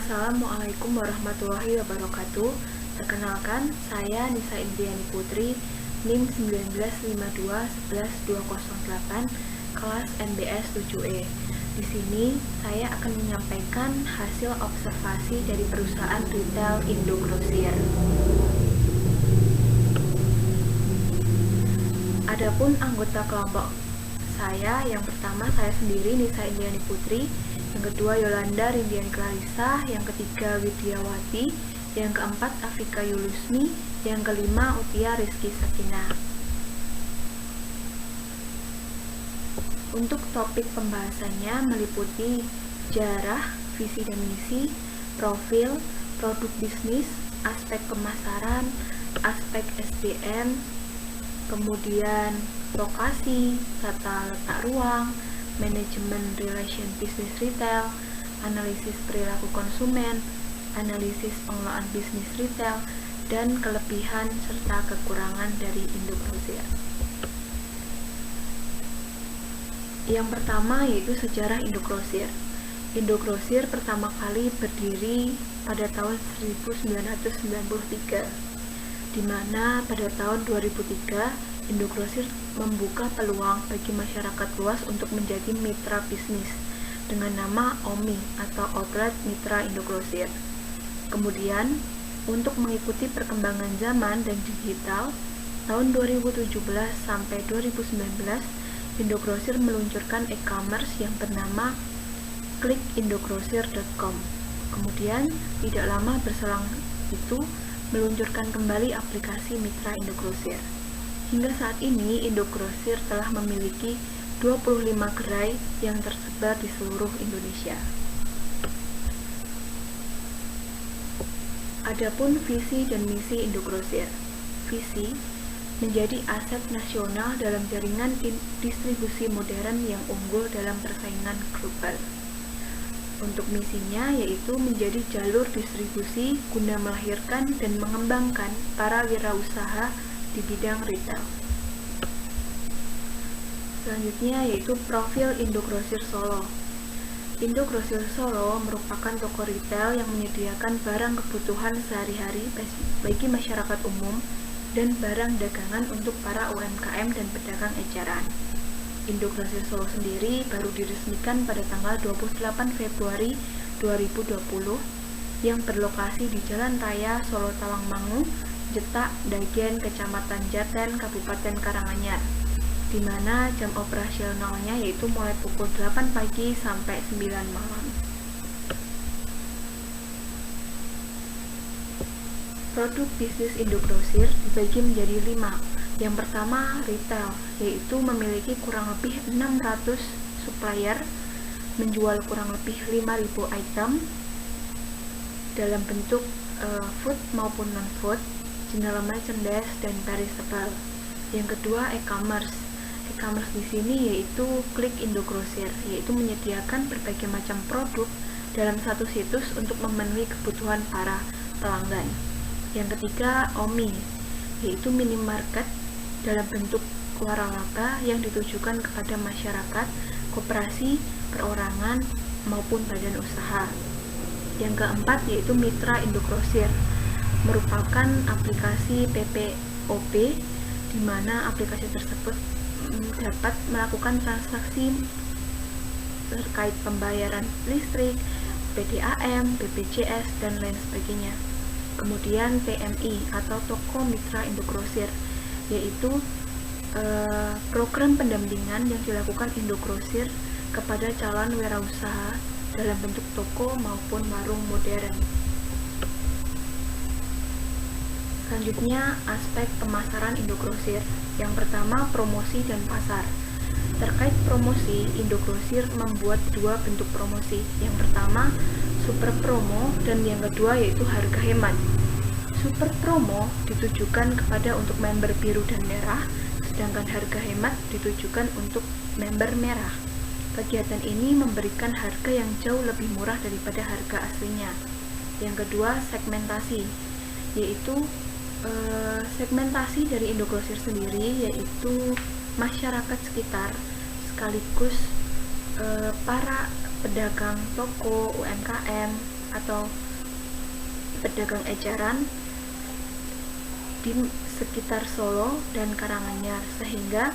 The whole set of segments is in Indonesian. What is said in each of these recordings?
Assalamualaikum warahmatullahi wabarakatuh. Perkenalkan, saya Nisa Indriani Putri, NIM 1952112208, kelas MBS 7E. Di sini, saya akan menyampaikan hasil observasi dari perusahaan retail Indogrosir. Adapun anggota kelompok saya, yang pertama saya sendiri Nisa Indriani Putri, yang kedua Yolanda Rindiani Clarissa, yang ketiga Widiawati, yang keempat Afika Yulusmi, yang kelima Utia Rizky Sakina. Untuk topik pembahasannya meliputi sejarah, visi dan misi, profil, produk bisnis, aspek pemasaran, aspek SDM, kemudian lokasi, tata letak ruang, manajemen relation bisnis retail, analisis perilaku konsumen, analisis pengelolaan bisnis retail, dan kelebihan serta kekurangan dari Indogrosir. Yang pertama yaitu sejarah Indogrosir. Indogrosir pertama kali berdiri pada tahun 1993, di mana pada tahun 2003 Indogrosir membuka peluang bagi masyarakat luas untuk menjadi mitra bisnis dengan nama OMI atau Outlet Mitra Indogrosir. Kemudian, untuk mengikuti perkembangan zaman dan digital, tahun 2017 sampai 2019, Indogrosir meluncurkan e-commerce yang bernama klikindogrosir.com. Kemudian, tidak lama berselang itu, meluncurkan kembali aplikasi Mitra Indogrosir. Hingga saat ini, Indogrosir telah memiliki 25 gerai yang tersebar di seluruh Indonesia. Adapun visi dan misi Indogrosir. Visi menjadi aset nasional dalam jaringan distribusi modern yang unggul dalam persaingan global. Untuk misinya yaitu menjadi jalur distribusi guna melahirkan dan mengembangkan para wirausaha di bidang retail. Selanjutnya yaitu profil Indogrosir Solo. Indogrosir Solo merupakan toko retail yang menyediakan barang kebutuhan sehari-hari bagi masyarakat umum dan barang dagangan untuk para UMKM dan pedagang eceran. Indogrosir Solo sendiri baru diresmikan pada tanggal 28 Februari 2020 yang berlokasi di Jalan Raya Solo Tawangmangu, Jetak, Dagen, Kecamatan Jaten, Kabupaten Karanganyar, di mana jam operasionalnya yaitu mulai pukul 8 pagi sampai 9 malam. Produk bisnis Indogrosir dibagi menjadi 5. Yang pertama, retail, yaitu memiliki kurang lebih 600 supplier, menjual kurang lebih 5.000 item dalam bentuk food maupun non-food, general merchandise dan perishable. Yang kedua, e-commerce. E-commerce di sini yaitu Klik Indogrosir, yaitu menyediakan berbagai macam produk dalam satu situs untuk memenuhi kebutuhan para pelanggan. Yang ketiga, OMI, yaitu minimarket dalam bentuk waralaba yang ditujukan kepada masyarakat, koperasi, perorangan, maupun badan usaha. Yang keempat yaitu Mitra Indogrosir, merupakan aplikasi PPOP di mana aplikasi tersebut dapat melakukan transaksi terkait pembayaran listrik, PDAM, BPJS, dan lain sebagainya. Kemudian PMI atau Toko Mitra Indogrosir, yaitu program pendampingan yang dilakukan Indogrosir kepada calon wirausaha dalam bentuk toko maupun warung modern. Selanjutnya, aspek pemasaran Indogrosir. Yang pertama, promosi dan pasar. Terkait promosi, Indogrosir membuat 2 bentuk promosi. Yang pertama, super promo, dan yang kedua yaitu harga hemat. Super promo ditujukan kepada untuk member biru dan merah, sedangkan harga hemat ditujukan untuk member merah. Kegiatan ini memberikan harga yang jauh lebih murah daripada harga aslinya. Yang kedua, segmentasi, yaitu segmentasi dari Indogrosir sendiri yaitu masyarakat sekitar sekaligus para pedagang toko, UMKM, atau pedagang eceran di sekitar Solo dan Karanganyar, sehingga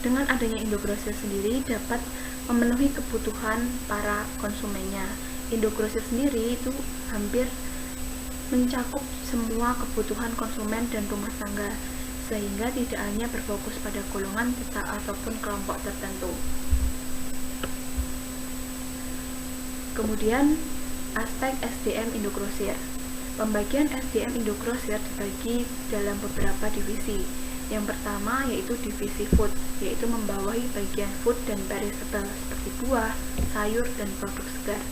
dengan adanya Indogrosir sendiri dapat memenuhi kebutuhan para konsumennya. Indogrosir sendiri itu hampir mencakup semua kebutuhan konsumen dan rumah tangga, sehingga tidak hanya berfokus pada golongan ataupun kelompok tertentu. Kemudian aspek SDM Indogrosir. Pembagian SDM Indogrosir dibagi dalam beberapa divisi. Yang pertama yaitu divisi food, yaitu membawahi bagian food dan perishable seperti buah, sayur, dan produk segar.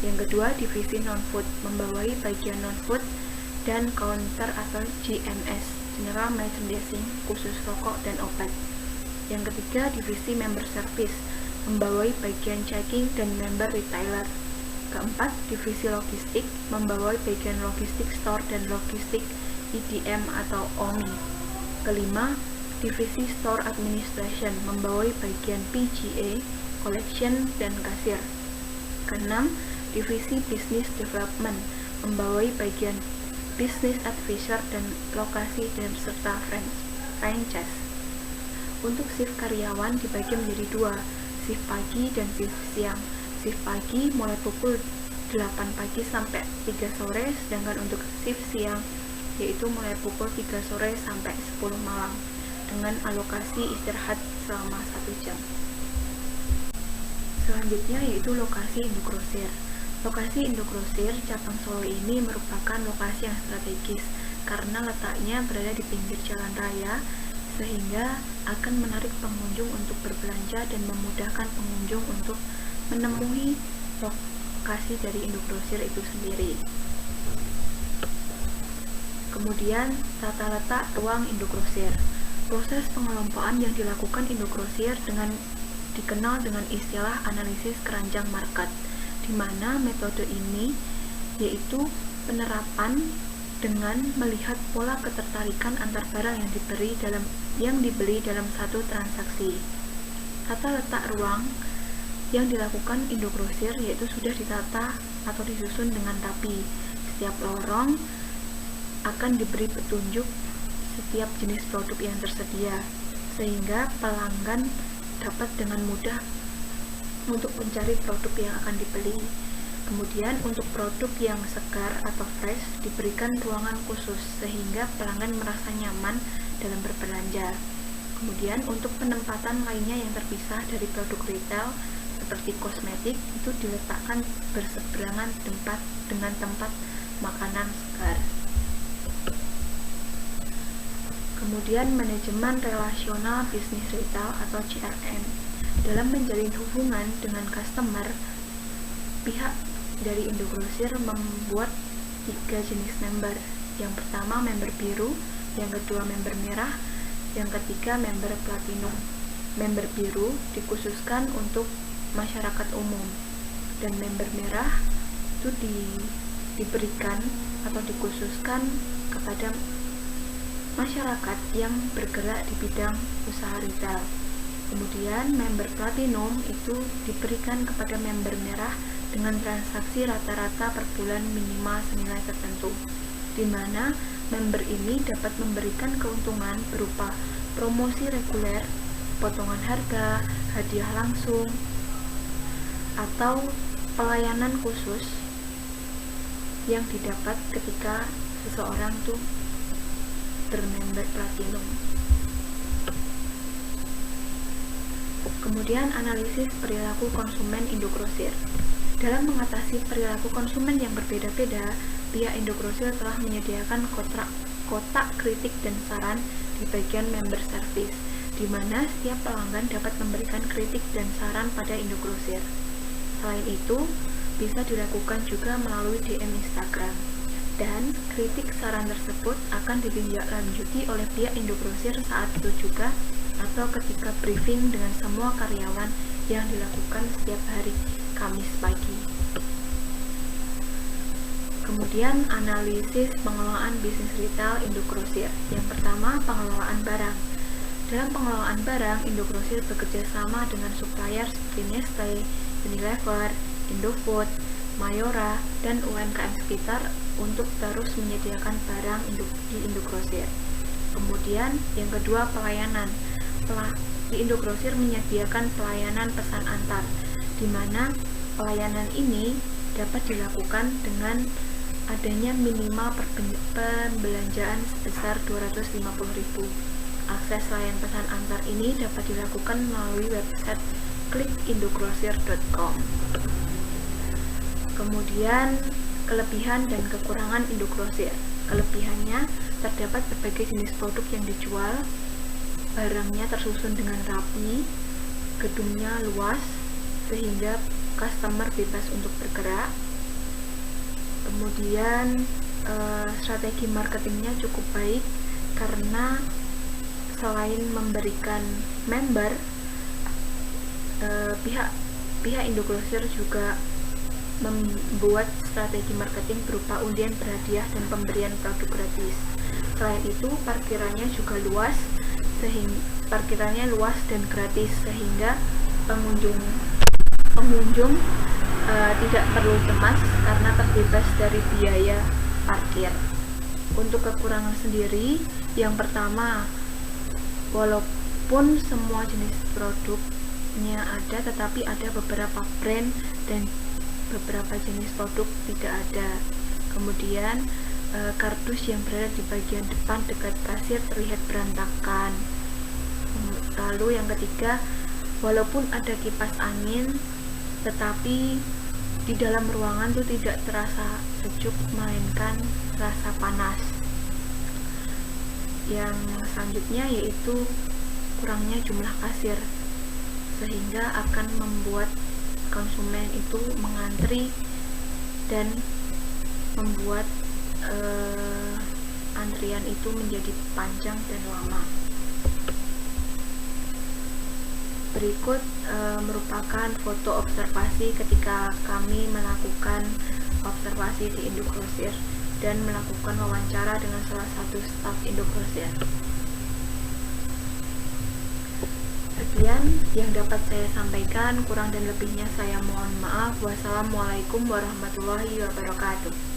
Yang kedua divisi non-food, membawahi bagian non-food dan counter atau GMS, General Merchandising, khusus rokok dan obat. Yang ketiga divisi member service, membawahi bagian checking dan member retailer. Keempat, divisi logistik, membawahi bagian logistik store dan logistik EDM atau OMI. Kelima, divisi store administration, membawahi bagian PGA, collection, dan kasir. Keenam, divisi business development, membawahi bagian business advisor dan lokasi dan serta franchise. Untuk shift karyawan dibagi menjadi dua, shift pagi dan shift siang. Shift pagi mulai pukul 8 pagi sampai 3 sore, sedangkan untuk shift siang yaitu mulai pukul 3 sore sampai 10 malam dengan alokasi istirahat selama 1 jam. Selanjutnya yaitu lokasi Indogrosir. Lokasi Indogrosir cabang Solo ini merupakan lokasi yang strategis karena letaknya berada di pinggir jalan raya, sehingga akan menarik pengunjung untuk berbelanja dan memudahkan pengunjung untuk menemui lokasi dari Indogrosir itu sendiri. Kemudian, tata letak ruang Indogrosir. Proses pengelompokan yang dilakukan Indogrosir dikenal dengan istilah analisis keranjang market, di mana metode ini yaitu penerapan dengan melihat pola ketertarikan antar barang yang dibeli dalam satu transaksi. Tata letak ruang yang dilakukan Indogrosir yaitu sudah ditata atau disusun dengan rapi. Setiap lorong akan diberi petunjuk setiap jenis produk yang tersedia, sehingga pelanggan dapat dengan mudah untuk mencari produk yang akan dibeli. Kemudian untuk produk yang segar atau fresh diberikan ruangan khusus sehingga pelanggan merasa nyaman dalam berbelanja. Kemudian untuk penempatan lainnya yang terpisah dari produk retail seperti kosmetik itu diletakkan berseberangan dengan tempat makanan segar. Kemudian manajemen relasional bisnis retail atau CRM. Dalam menjalin hubungan dengan customer, pihak dari Indogrosir membuat 3 jenis member. Yang pertama member biru, yang kedua member merah, yang ketiga member platinum. Member biru dikhususkan untuk masyarakat umum, dan member merah itu diberikan atau dikhususkan kepada masyarakat yang bergerak di bidang usaha retail. Kemudian member platinum itu diberikan kepada member merah dengan transaksi rata-rata per bulan minimal senilai tertentu, di mana member ini dapat memberikan keuntungan berupa promosi reguler, potongan harga, hadiah langsung, atau pelayanan khusus yang didapat ketika seseorang tuh bermember platinum. Kemudian analisis perilaku konsumen Indogrosir. Dalam mengatasi perilaku konsumen yang berbeda-beda, pihak Indogrosir telah menyediakan kotak kritik dan saran di bagian member service, di mana setiap pelanggan dapat memberikan kritik dan saran pada Indogrosir. Selain itu, bisa dilakukan juga melalui DM Instagram. Dan kritik saran tersebut akan ditindaklanjuti oleh pihak Indogrosir saat itu juga atau ketika briefing dengan semua karyawan yang dilakukan setiap hari Kamis pagi. Kemudian analisis pengelolaan bisnis retail Indogrosir. Yang pertama, pengelolaan barang. Dalam pengelolaan barang, Indogrosir bekerja sama dengan supplier seperti Nestle, Unilever, Indofood, Mayora, dan UMKM sekitar untuk terus menyediakan barang di Indogrosir. Kemudian yang kedua, pelayanan. Di Indogrosir menyediakan pelayanan pesan antar, di mana pelayanan ini dapat dilakukan dengan adanya minimal pembelanjaan sebesar 250.000. Akses layanan pesan antar ini dapat dilakukan melalui website klikindogrosir.com. Kemudian kelebihan dan kekurangan Indogrosir. Kelebihannya, terdapat berbagai jenis produk yang dijual, barangnya tersusun dengan rapi, gedungnya luas sehingga customer bebas untuk bergerak. Kemudian strategi marketingnya cukup baik karena selain memberikan member, pihak Indogrosir juga membuat strategi marketing berupa undian berhadiah dan pemberian produk gratis. Selain itu, parkirannya dan gratis sehingga pengunjung tidak perlu cemas karena terbebas dari biaya parkir. Untuk kekurangan sendiri, yang pertama, walaupun semua jenis produknya ada, tetapi ada beberapa brand dan beberapa jenis produk tidak ada. Kemudian kardus yang berada di bagian depan dekat kasir terlihat berantakan. Lalu yang ketiga, walaupun ada kipas angin, tetapi di dalam ruangan itu tidak terasa sejuk, melainkan rasa panas. Yang selanjutnya yaitu kurangnya jumlah kasir, sehingga akan membuat konsumen itu mengantri dan membuat antrian itu menjadi panjang dan lama. Berikut merupakan foto observasi ketika kami melakukan observasi di Indogrosir dan melakukan wawancara dengan salah satu staf Indogrosir. Sekian yang dapat saya sampaikan, kurang dan lebihnya saya mohon maaf. Wassalamualaikum warahmatullahi wabarakatuh.